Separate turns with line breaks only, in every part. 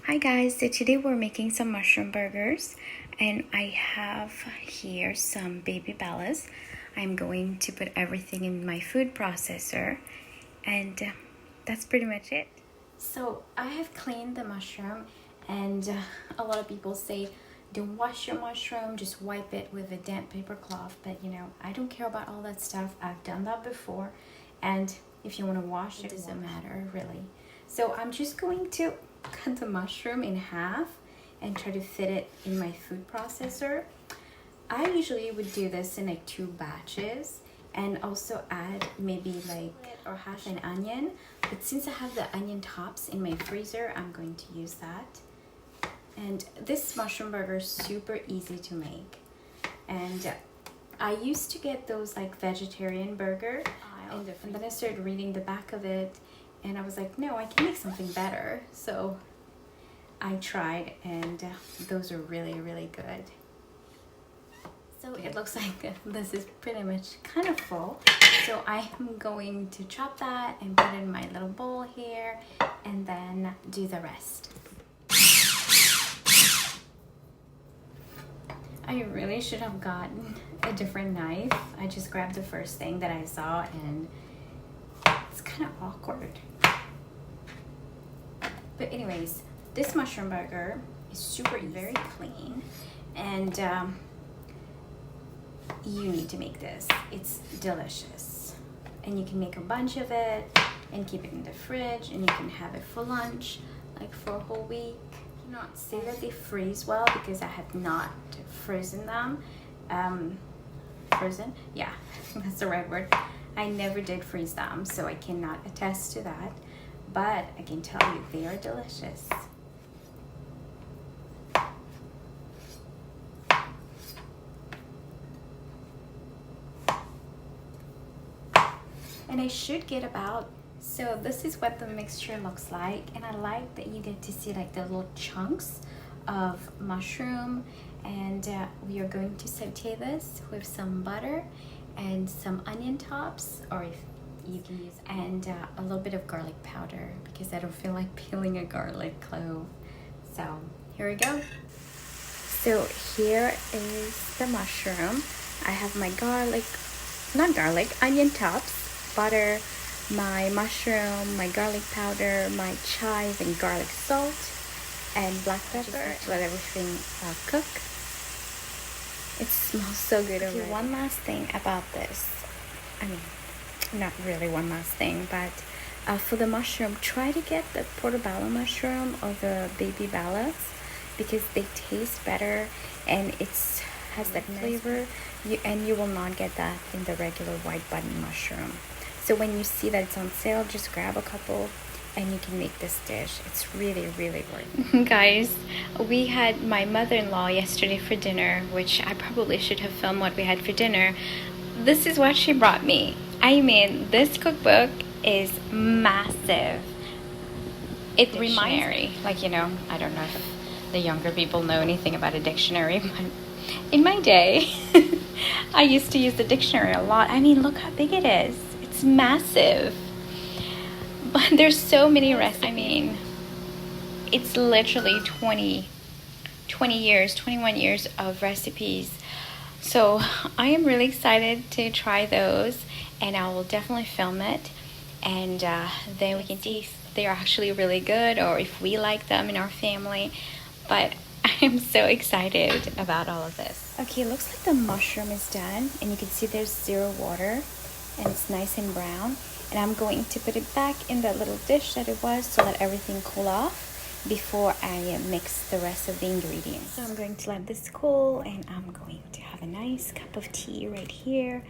Hi guys, so today we're making some mushroom burgers and I have here some baby bellas. I'm going to put everything in my food processor and that's pretty much it. So I have cleaned the mushroom and a lot of people say don't wash your mushroom, just wipe it with a damp paper cloth, but you know, I don't care about all that stuff. I've done that before, and if you want to wash it doesn't matter really. So I'm just going to cut the mushroom in half and try to fit it in my food processor. I usually would do this in like 2 batches and also add maybe like or half an onion, but since I have the onion tops in my freezer, I'm going to use that. And this mushroom burger is super easy to make, and I used to get those like vegetarian burger and then I started reading the back of it and I was like, no, I can make something better. So I tried and those are really good. So it looks like this is pretty much kind of full. So I'm going to chop that and put it in my little bowl here and then do the rest. I really should have gotten a different knife. I just grabbed the first thing that I saw and it's kind of awkward. But anyways, this mushroom burger is super very clean and you need to make this. It's delicious. And you can make a bunch of it and keep it in the fridge and you can have it for lunch, like for a whole week. Not say that they freeze well because I have not frozen them. Frozen? Yeah, that's the right word. I never did freeze them, so I cannot attest to that. But I can tell you they are delicious. And I should get about, so this is what the mixture looks like, and I like that you get to see like the little chunks of mushroom, and we are going to saute this with some butter and some onion tops, or if you can use, and a little bit of garlic powder because I don't feel like peeling a garlic clove. So here we go. So here is the mushroom. I have my onion tops, butter, my mushroom, my garlic powder, my chive and garlic salt, and black pepper. Just let everything cook. It smells so good already. Okay, one last thing about this. I mean, not really one last thing, but for the mushroom, try to get the portobello mushroom or the baby bellas because they taste better and it has that flavor. You will not get that in the regular white button mushroom. So when you see that it's on sale, just grab a couple and you can make this dish. It's really worth it. Guys, we had my mother-in-law yesterday for dinner, which I probably should have filmed what we had for dinner. This is what she brought me. I mean, this cookbook is massive. It reminds me, like, you know, I don't know if the younger people know anything about a dictionary, but in my day, I used to use the dictionary a lot. I mean, look how big it is. It's massive. But there's so many recipes. I mean, it's literally 21 years of recipes. So I am really excited to try those, and I will definitely film it, and then we can see if they are actually really good or if we like them in our family. But I am so excited about all of this. Okay, it looks like the mushroom is done, and you can see there's 0 water and it's nice and brown. And I'm going to put it back in that little dish that it was to let everything cool off before I mix the rest of the ingredients. So I'm going to let this cool, and I'm going to have a nice cup of tea right here,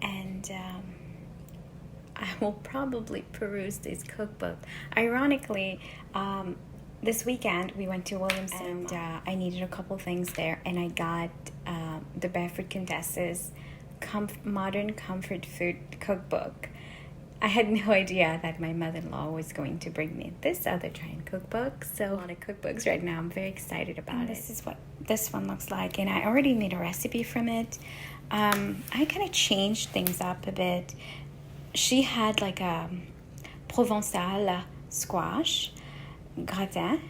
and I will probably peruse this cookbook. Ironically, this weekend we went to Williamson and I needed a couple things there, and I got the Barefoot Contessa's Modern Comfort Food Cookbook. I had no idea that my mother-in-law was going to bring me this other giant cookbook. So a lot of cookbooks right now. I'm very excited about it. This is what this one looks like, and I already made a recipe from it. I kind of changed things up a bit. She had like a Provençal squash gratin,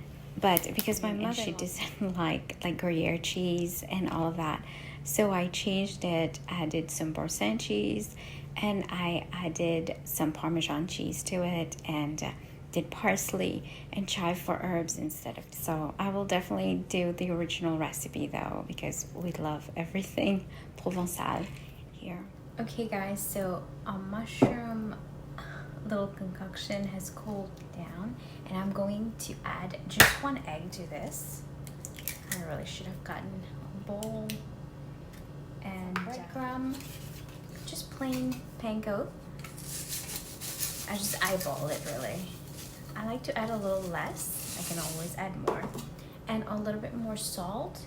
But because my mother, she doesn't like Gruyere cheese and all of that, so I changed it, added some Boursin cheese, and I added some Parmesan cheese to it, and did parsley and chive for herbs instead of. So I will definitely do the original recipe though, because we love everything Provençal here. Okay guys, so a mushroom little concoction has cooled down, and I'm going to add just 1 egg to this. I really should have gotten a bowl, and breadcrumb, just plain panko. I just eyeball it really. I like to add a little less. I can always add more, and a little bit more salt,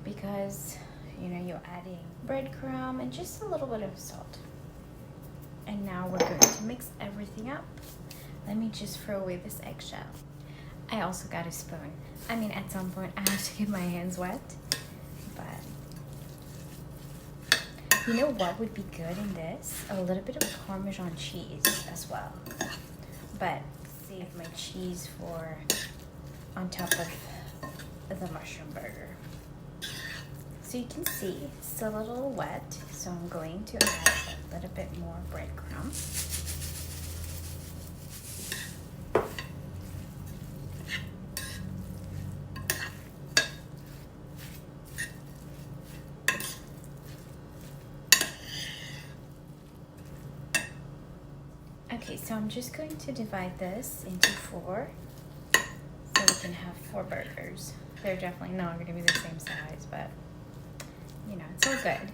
because you know you're adding breadcrumb and just a little bit of salt. And now we're going to mix everything up. Let me just throw away this eggshell. I also got a spoon. I mean, at some point I have to get my hands wet, but you know what would be good in this? A little bit of Parmesan cheese as well. But save my cheese for on top of the mushroom burger. So you can see it's a little wet, so I'm going to add a little bit more breadcrumb. Okay, so I'm just going to divide this into 4, so we can have 4 burgers. They're definitely not going to be the same size, but you know, it's all good.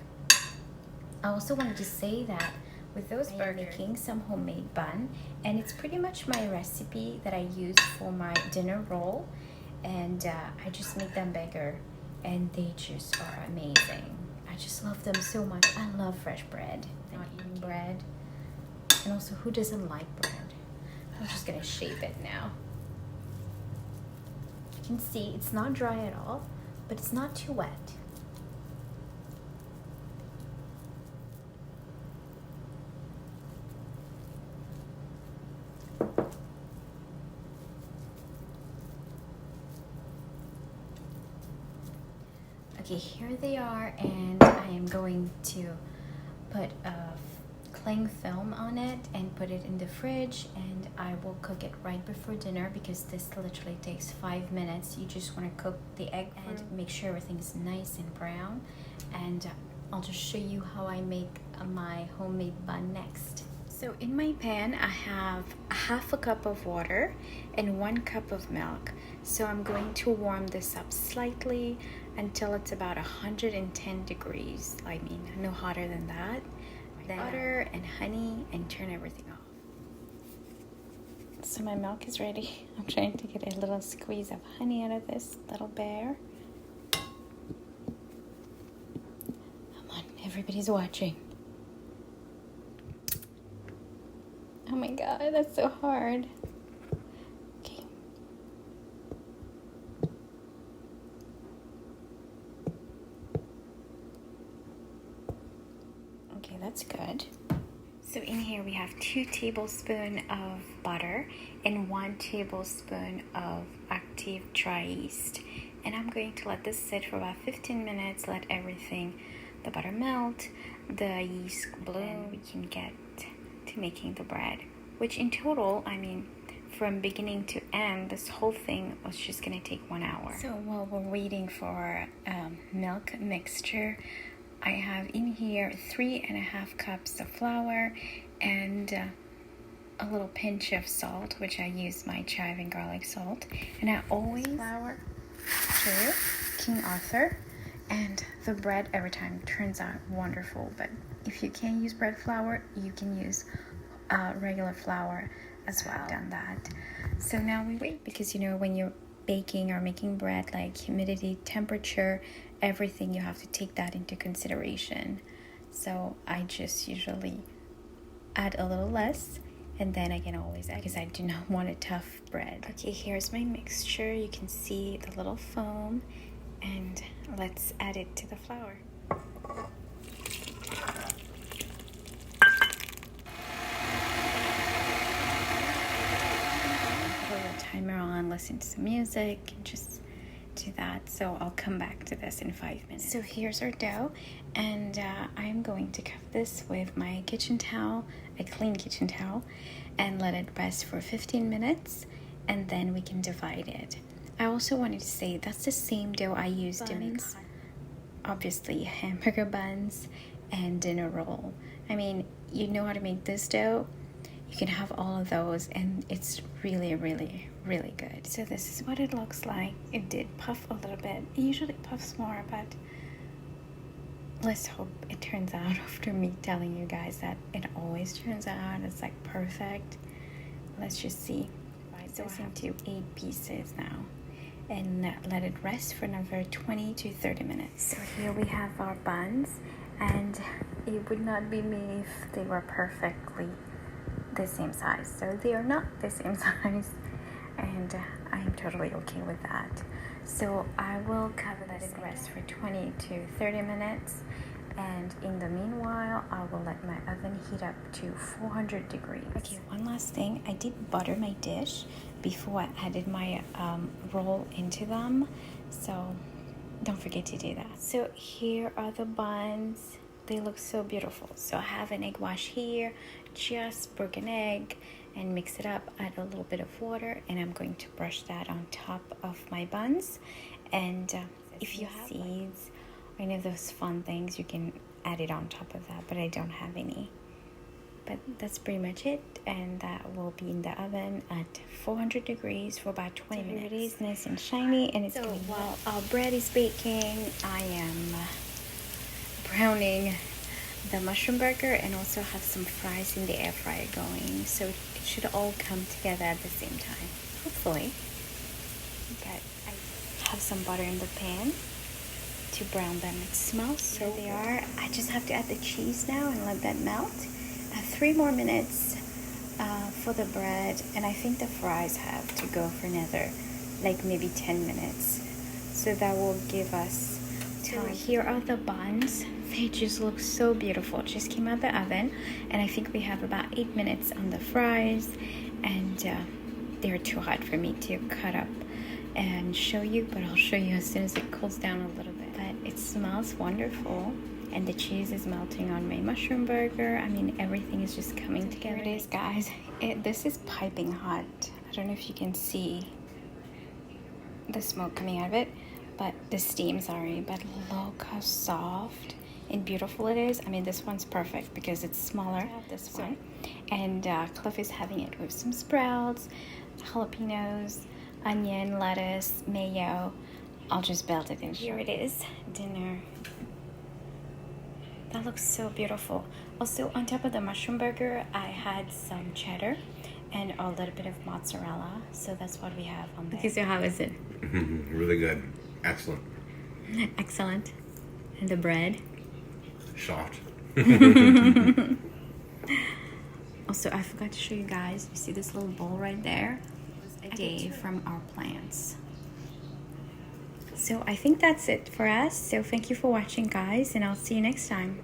I also wanted to say that with those burgers, I'm making some homemade bun, and it's pretty much my recipe that I use for my dinner roll, and I just make them bigger, and they just are amazing. I just love them so much. I love fresh bread. Not eating bread, and also who doesn't like bread? I'm just gonna shape it now. You can see it's not dry at all, but it's not too wet. Okay, here they are, and I am going to put a cling film on it and put it in the fridge, and I will cook it right before dinner, because this literally takes 5 minutes. You just want to cook the egg and make sure everything is nice and brown, and I'll just show you how I make my homemade bun next. So in my pan I have 1/2 cup of water and 1 cup of milk. So I'm going to warm this up slightly until it's about 110 degrees. I mean, no hotter than that. Then butter and honey, and turn everything off. So my milk is ready. I'm trying to get a little squeeze of honey out of this little bear. Come on, everybody's watching. Oh my god, that's so hard. Okay. Okay, that's good. So in here we have 2 tablespoons of butter and 1 tablespoon of active dry yeast. And I'm going to let this sit for about 15 minutes, let everything, the butter melt, the yeast bloom, we can get to making the bread, which in total, I mean, from beginning to end, this whole thing was just gonna take 1 hour. So while we're waiting for milk mixture, I have in here 3.5 cups of flour and a little pinch of salt, which I use my chive and garlic salt. And I always flour to King Arthur, and the bread every time turns out wonderful. But if you can't use bread flour, you can use regular flour as well. I've done that. So now we wait, because you know when you're baking or making bread, like humidity, temperature, everything, you have to take that into consideration. So I just usually add a little less, and then I can always add, because I do not want a tough bread. Okay, here's my mixture. You can see the little foam, and let's add it to the flour. Timer on. listen to some music and just do that. So I'll come back to this in 5 minutes. So here's our dough, and I'm going to cover this with my kitchen towel, a clean kitchen towel, and let it rest for 15 minutes, and then we can divide it. I also wanted to say that's the same dough I used to make, obviously, hamburger buns and dinner roll. I mean, you know how to make this dough, you can have all of those, and it's really, really, really good. So this is what it looks like. It did puff a little bit. It usually puffs more, but let's hope it turns out after me telling you guys that it always turns out. It's like perfect. Let's just see. So I have to 8 pieces now, and let it rest for another 20 to 30 minutes. So here we have our buns, and it would not be me if they were perfectly the same size. So they are not the same size, and I'm totally okay with that. So I will let it rest for 20 to 30 minutes, and in the meanwhile I will let my oven heat up to 400 degrees. Okay, one last thing, I did butter my dish before I added my roll into them, so don't forget to do that. So here are the buns. They look so beautiful. So I have an egg wash here, just broke an egg and mix it up, add a little bit of water, and I'm going to brush that on top of my buns. And if you have seeds or any of those fun things, you can add it on top of that, but I don't have any. But that's pretty much it, and that will be in the oven at 400 degrees for about 20 minutes. It is nice and shiny, and it's while our bread is baking, I am browning the mushroom burger and also have some fries in the air fryer going, so it should all come together at the same time, hopefully. But I have some butter in the pan to brown them. It smells so they are. I just have to add the cheese now and let that melt. 3 more minutes for the bread, and I think the fries have to go for another like maybe 10 minutes, so that will give us time. So here are the buns. They just look so beautiful. Just came out the oven, and I think we have about 8 minutes on the fries, and they're too hot for me to cut up and show you, but I'll show you as soon as it cools down a little bit. But it smells wonderful, and the cheese is melting on my mushroom burger. I mean, everything is just coming together. Here it is, guys. This is piping hot. I don't know if you can see the smoke coming out of it, but the steam, sorry, but look how soft and beautiful it is. I mean, this one's perfect because it's smaller, this one. And Cliff is having it with some sprouts, jalapenos, onion, lettuce, mayo. I'll just belt it in. Here it is, dinner. That looks so beautiful. Also, on top of the mushroom burger, I had some cheddar and a little bit of mozzarella. So that's what we have on there. Okay, so how is it?
Really good. Excellent.
Excellent. And the bread?
Soft.
Also, I forgot to show you guys. You see this little bowl right there? A day from our plants. So I think that's it for us. So thank you for watching, guys, and I'll see you next time.